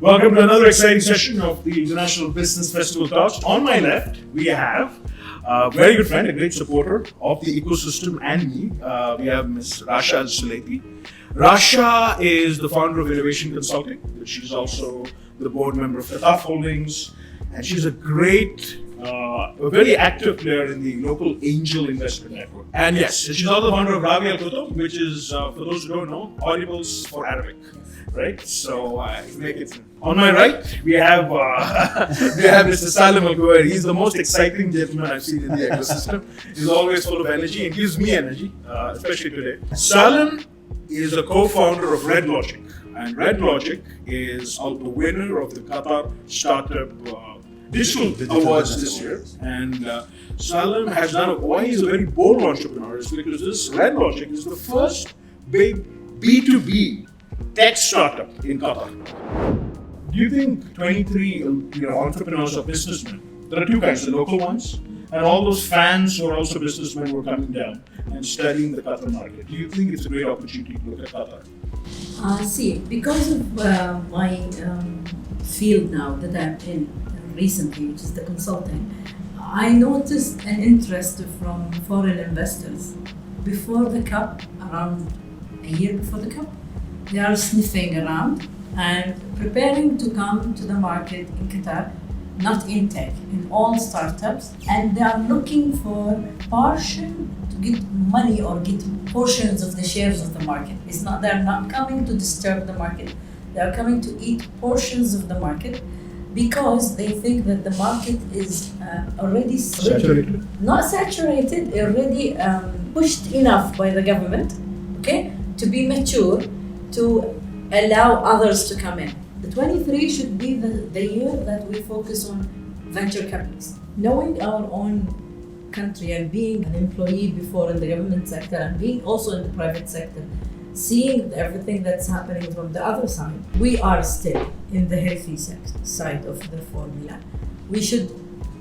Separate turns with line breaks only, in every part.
Welcome to another exciting session of the International Business Festival Talks. On my left, we have a very good friend, a great supporter of the ecosystem and me. We have Ms. RASHA Al Sulaiti. RASHA is the founder of Innovation Consulting, but she's also the board member of Kotob Holdings, and she's a great, a very active player in the local angel investment network. And yes, she's also the founder of Rawi Kotob, which is, for those who don't know, audibles for Arabic. Right, so make it. On my right, we have Mr. Salem Kuwari. He's the most exciting gentleman I've seen in the ecosystem. He's always full of energy and gives me energy, especially today. Salem is a co-founder of RedLogik, and RedLogik is the winner of the Qatar Startup Digital Awards this year. And Salem has done why he's a very bold entrepreneur is because this RedLogik is the first big B2B tech startup in Qatar. Do you think 23 entrepreneurs or businessmen, there are two kinds, the local ones, and all those fans who are also businessmen who are coming down and studying the Qatar market, do you think it's a great opportunity to look at Qatar?
See, because of my field now that I'm in recently, which is the consulting, I noticed an interest from foreign investors before the Cup, around a year before the Cup. They are sniffing around and preparing to come to the market in Qatar, not in tech, in all startups, and they are looking for portion to get money or get portions of the shares of the market. They're not coming to disturb the market. They are coming to eat portions of the market because they think that the market is already
saturated.
Not saturated, already pushed enough by the government, okay, to be mature, to allow others to come in. The 23 should be the year that we focus on venture capitalists. Knowing our own country and being an employee before in the government sector and being also in the private sector, seeing everything that's happening from the other side, we are still in the healthy side of the formula. We should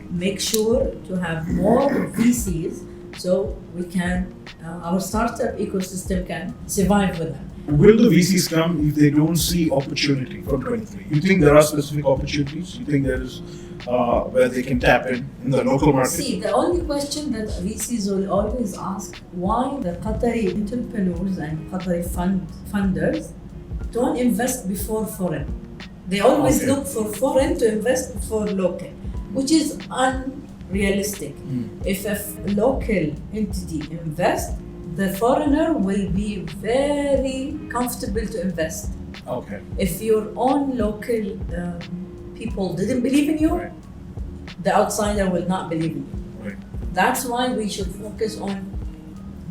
make sure to have more VCs so we can, our startup ecosystem can survive with them.
Will the VCs come if they don't see opportunity from 23? You think there are specific opportunities? You think there is where they can tap in the local market?
See, the only question that VCs will always ask, why the Qatari entrepreneurs and Qatari funders don't invest before foreign? They always look for foreign to invest before local, which is unrealistic. If a local entity invests, the foreigner will be very comfortable to invest.
Okay.
If your own local people didn't believe in you,
right,
the outsider will not believe in you.
Right.
That's why we should focus on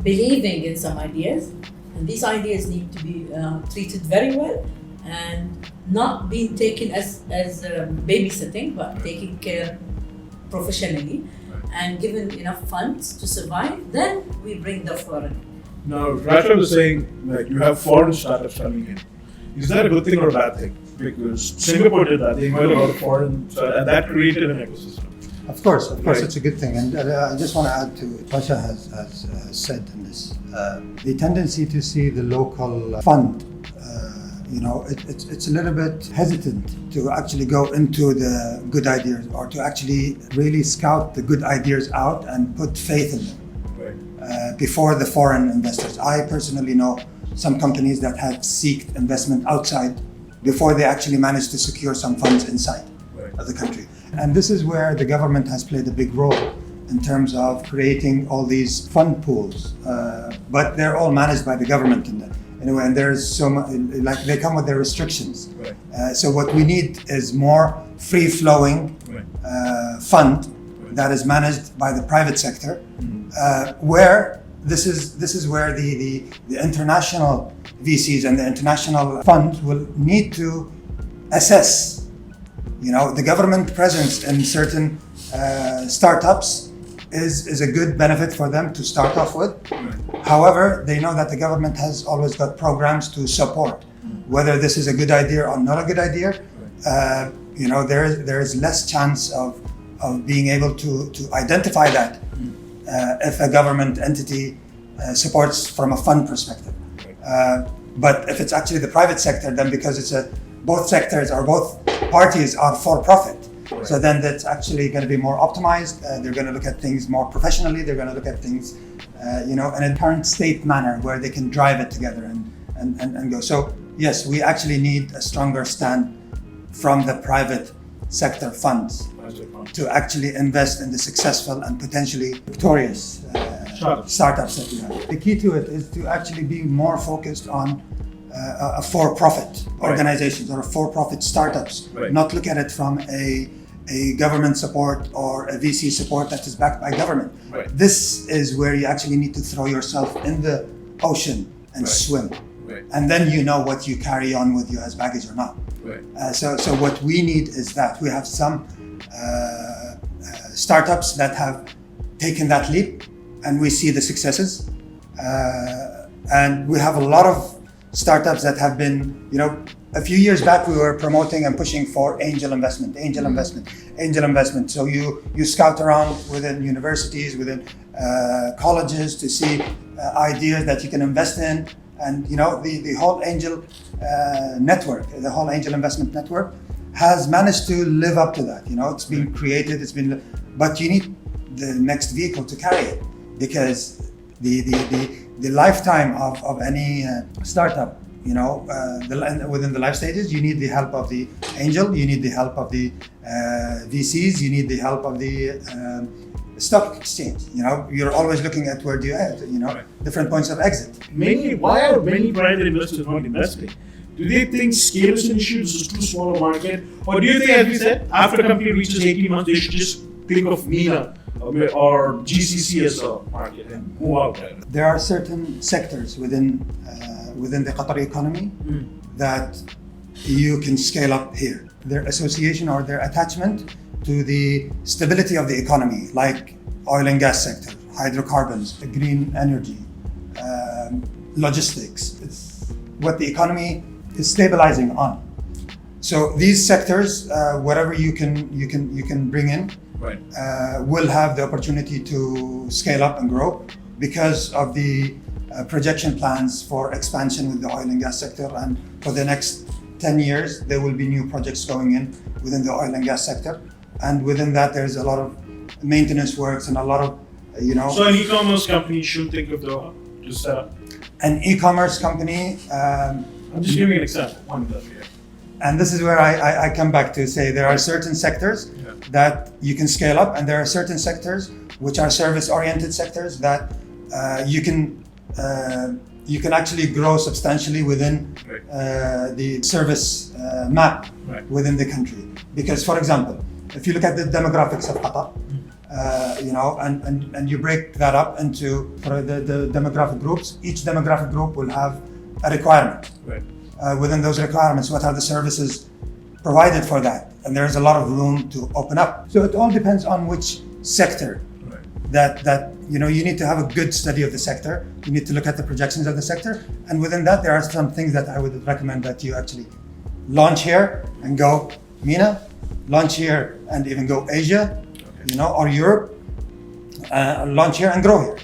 believing in some ideas, and these ideas need to be treated very well and not being taken as babysitting, but taken care professionally and given enough funds to survive, then we bring the foreign.
Now, RASHA was saying like you have foreign startups coming in. Is that a good thing or a bad thing? Because Singapore did that. They invited a lot of foreign, and that created an ecosystem.
Of course,
Right.
it's a good thing. And I just want to add to what Pasha has said in this. The tendency to see the local fund, it's a little bit hesitant to actually go into the good ideas or to actually really scout the good ideas out and put faith in them before the foreign investors. I personally know some companies that have sought investment outside before they actually managed to secure some funds inside of the country. And this is where the government has played a big role in terms of creating all these fund pools, but they're all managed by the government anyway, and there's so much, like they come with their restrictions. So what we need is more free-flowing fund that is managed by the private sector, where this is where the international VCs and the international funds will need to assess. The government presence in certain startups is a good benefit for them to start off with. However, they know that the government has always got programs to support, whether this is a good idea or not a good idea. There is less chance of being able to identify that if a government entity supports from a fund perspective. But if it's actually the private sector, then because it's both sectors or both parties are for profit.
Right.
So then that's actually going to be more optimized. They're going to look at things more professionally. They're going to look at things, in a current state manner where they can drive it together and go. So yes, we actually need a stronger stand from the private sector funds to actually invest in the successful and potentially victorious startups that we have. The key to it is to actually be more focused on a for-profit organizations or for-profit startups, not look at it from a government support or a VC support that is backed by government. This is where you actually need to throw yourself in the ocean and swim. And then you know what you carry on with you as baggage or not. So what we need is that we have some startups that have taken that leap and we see the successes. And we have a lot of startups that have been, a few years back we were promoting and pushing for angel investment. So you scout around within universities, within colleges to see ideas that you can invest in. And the whole angel network, the whole angel investment network has managed to live up to that. It's been created, but you need the next vehicle to carry it, because the lifetime of any startup, within the life stages, you need the help of the angel, you need the help of the VCs, you need the help of the stock exchange. You're always looking at where do you head, different points of exit.
Why are many private investors not investing? Do they think scale is an issue, this is too small a market? Or do you think, as we said, after a company reaches 18 months, they should just think of MENA or GCC as a market and move out there?
There are certain sectors within the Qatari economy that you can scale up here. Their association or their attachment to the stability of the economy, like oil and gas sector, hydrocarbons, green energy, logistics. It's what the economy is stabilizing on. So these sectors, whatever you can bring in, will have the opportunity to scale up and grow because of the projection plans for expansion with the oil and gas sector. And for the next 10 years, there will be new projects going in within the oil and gas sector. And within that, there's a lot of maintenance works and a lot of,
So an e-commerce company should think of Doha to set up?
An e-commerce company.
I'm just giving an example. One of them here.
And this is where I come back to say there are certain sectors that you can scale up, and there are certain sectors which are service-oriented sectors that you can actually grow substantially within the service map within the country. Because, for example, if you look at the demographics of Qatar, and you break that up into the demographic groups, each demographic group will have a requirement. Within those requirements, what are the services provided for that? And there's a lot of room to open up. So it all depends on which sector that you need to have a good study of the sector. You need to look at the projections of the sector. And within that, there are some things that I would recommend that you actually launch here and go MENA, launch here and even go Asia, or Europe, launch here and grow here.